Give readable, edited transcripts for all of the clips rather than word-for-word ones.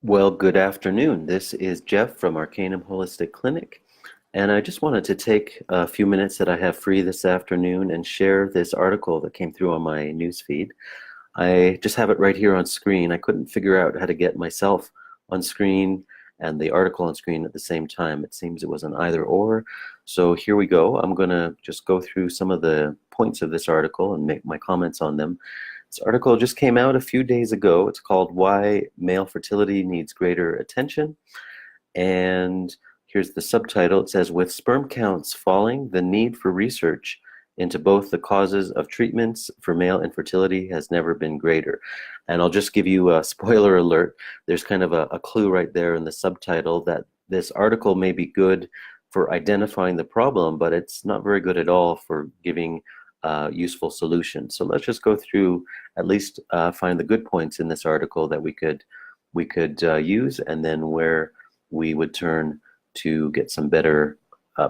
Well, good afternoon. This is Jeff from Arcanum Holistic Clinic, and I just wanted to take a few minutes that I have free this afternoon and share this article that came through on my newsfeed. I just have it right here on screen. I couldn't figure out how to get myself on screen and the article on screen at the same time. It seems it was an either or. So here we go. I'm going to just go through some of the points of this article and make my comments on them. This article just came out a few days ago. It's called Why Male Fertility Needs Greater Attention. And here's the subtitle. It says, with sperm counts falling, the need for research into both the causes of treatments for male infertility has never been greater. And I'll just give you a spoiler alert. There's kind of a clue right there in the subtitle that this article may be good for identifying the problem, but it's not very good at all for giving useful solutions. So let's just go through, at least find the good points in this article that we could use, and then where we would turn to get some better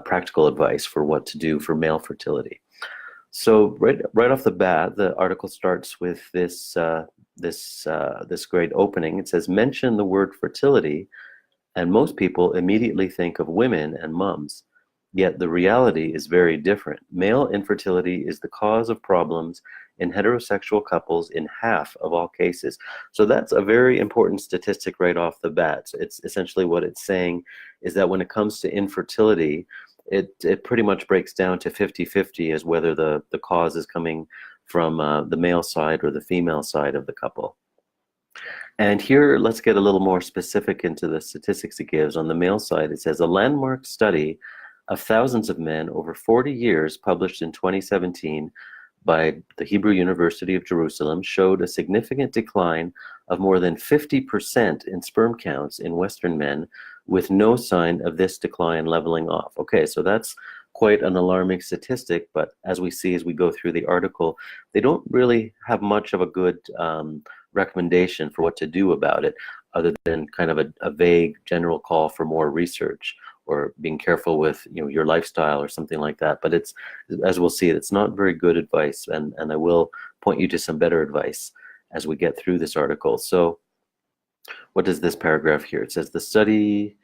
practical advice for what to do for male fertility. So right off the bat, the article starts with this this great opening. It says, mention the word fertility, and most people immediately think of women and moms. Yet the reality is very different. Male infertility is the cause of problems in heterosexual couples in half of all cases. So that's a very important statistic right off the bat. So it's essentially what it's saying is that when it comes to infertility, it pretty much breaks down to 50-50 as whether the cause is coming from the male side or the female side of the couple. And here, let's get a little more specific into the statistics it gives. On the male side, it says a landmark study of thousands of men over 40 years, published in 2017 by the Hebrew University of Jerusalem, showed a significant decline of more than 50% in sperm counts in Western men, with no sign of this decline leveling off. Okay, so that's quite an alarming statistic, but as we see as we go through the article, they don't really have much of a good recommendation for what to do about it, other than kind of a vague general call for more research, or being careful with your lifestyle or something like that. But it's, as we'll see, it's not very good advice, and I will point you to some better advice as we get through this article. So what does this paragraph here? It says the study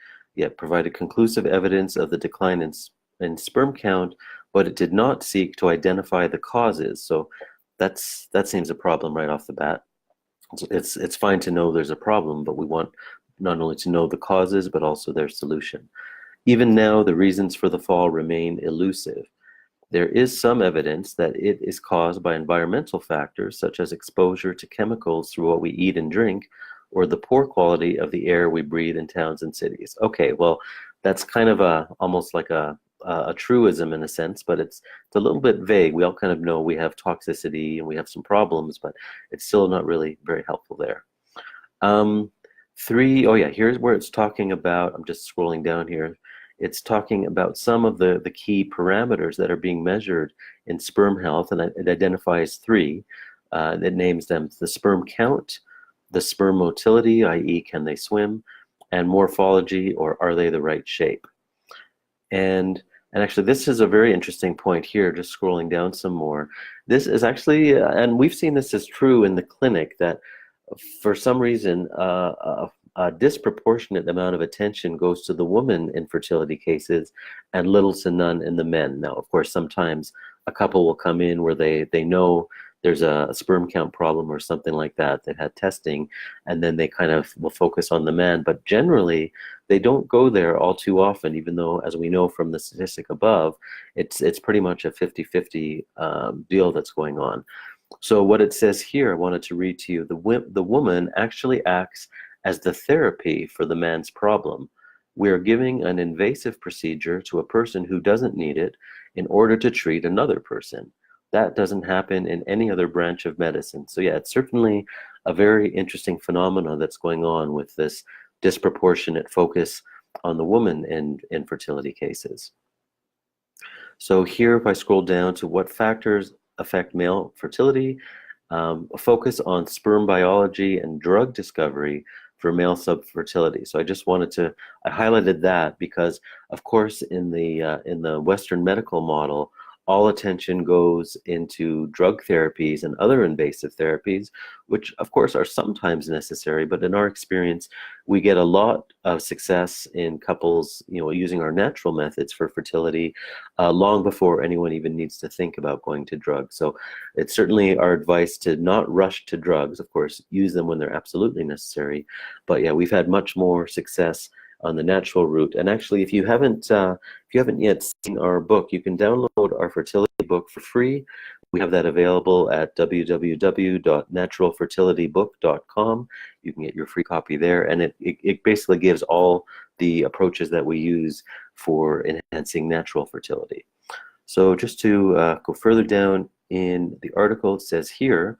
provided conclusive evidence of the decline in sperm count, but it did not seek to identify the causes. So that seems a problem right off the bat. It's fine to know there's a problem, but we want not only to know the causes, but also their solution. Even now, the reasons for the fall remain elusive. There is some evidence that it is caused by environmental factors, such as exposure to chemicals through what we eat and drink, or the poor quality of the air we breathe in towns and cities. Okay, well, that's kind of almost like a truism in a sense, but it's a little bit vague. We all kind of know we have toxicity and we have some problems, but it's still not really very helpful there. Here's where it's talking about, I'm just scrolling down here. It's talking about some of the key parameters that are being measured in sperm health, and it identifies three. It names them the sperm count, the sperm motility, i.e. can they swim, and morphology, or are they the right shape. And actually, this is a very interesting point here, just scrolling down some more. This is actually, and we've seen this as true in the clinic, that for some reason, a disproportionate amount of attention goes to the woman in fertility cases and little to none in the men. Now, of course, sometimes a couple will come in where they know there's a sperm count problem or something like that. They've had testing, and then they kind of will focus on the man. But generally, they don't go there all too often, even though, as we know from the statistic above, it's pretty much a 50-50 deal that's going on. So what it says here, I wanted to read to you, the woman actually acts as the therapy for the man's problem. We are giving an invasive procedure to a person who doesn't need it in order to treat another person. That doesn't happen in any other branch of medicine. So yeah, it's certainly a very interesting phenomenon that's going on with this disproportionate focus on the woman in infertility cases. So here, if I scroll down to what factors affect male fertility, a focus on sperm biology and drug discovery for male subfertility. So I just wanted to, I highlighted that because, of course, in the Western medical model, all attention goes into drug therapies and other invasive therapies, which of course are sometimes necessary, but in our experience, we get a lot of success in couples, using our natural methods for fertility long before anyone even needs to think about going to drugs. So it's certainly our advice to not rush to drugs. Of course, use them when they're absolutely necessary. But yeah, we've had much more success on the natural route. And actually, if you haven't yet seen our book, you can download our fertility book for free. We have that available at www.naturalfertilitybook.com. You can get your free copy there, and it basically gives all the approaches that we use for enhancing natural fertility. So just to go further down in the article, it says here,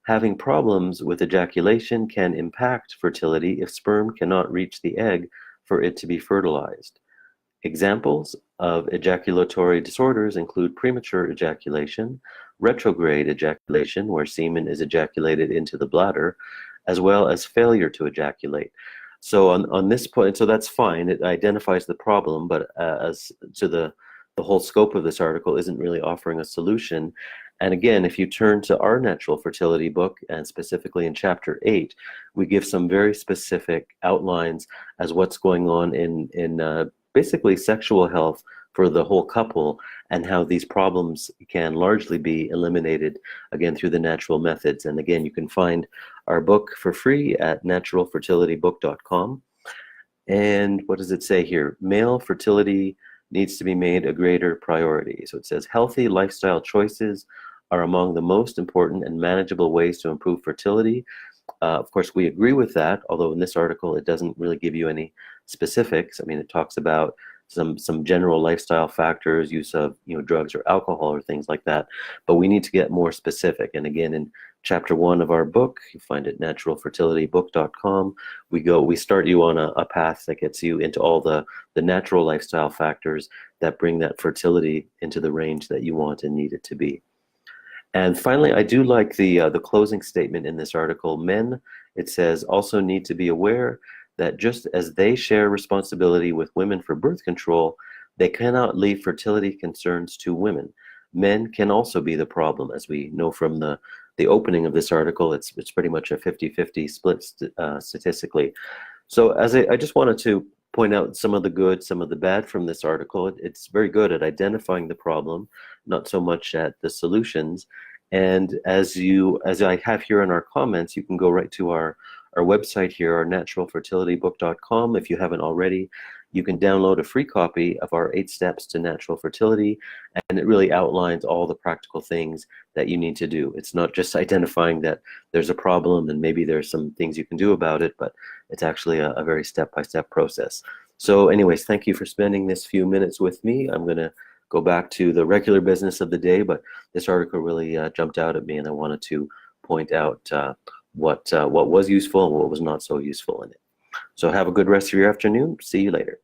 having problems with ejaculation can impact fertility if sperm cannot reach the egg for it to be fertilized. Examples of ejaculatory disorders include premature ejaculation, retrograde ejaculation, where semen is ejaculated into the bladder, as well as failure to ejaculate. So on this point, so that's fine. It identifies the problem, but as to the whole scope of this article isn't really offering a solution. And again, if you turn to our natural fertility book, and specifically in chapter 8, we give some very specific outlines as what's going on in basically sexual health for the whole couple, and how these problems can largely be eliminated, again, through the natural methods. And again, you can find our book for free at naturalfertilitybook.com. And what does it say here? Male fertility needs to be made a greater priority. So it says healthy lifestyle choices are among the most important and manageable ways to improve fertility. Of course, we agree with that, although in this article it doesn't really give you any specifics. I mean, it talks about some general lifestyle factors, use of drugs or alcohol or things like that, but we need to get more specific. And again, in chapter 1 of our book, you find it naturalfertilitybook.com, we start you on a path that gets you into all the natural lifestyle factors that bring that fertility into the range that you want and need it to be. And finally, I do like the closing statement in this article. Men, it says, also need to be aware that just as they share responsibility with women for birth control, they cannot leave fertility concerns to women. Men can also be the problem. As we know from the opening of this article, it's pretty much a 50-50 split statistically. So I just wanted to point out some of the good, some of the bad from this article. It's very good at identifying the problem, not so much at the solutions. And as I have here in our comments, you can go right to our website here, our naturalfertilitybook.com. If you haven't already, you can download a free copy of our 8 Steps to Natural Fertility, and it really outlines all the practical things that you need to do. It's not just identifying that there's a problem and maybe there's some things you can do about it, but it's actually a very step-by-step process. So anyways, thank you for spending this few minutes with me. I'm going to go back to the regular business of the day, but this article really jumped out at me, and I wanted to point out what was useful and what was not so useful in it. So have a good rest of your afternoon. See you later.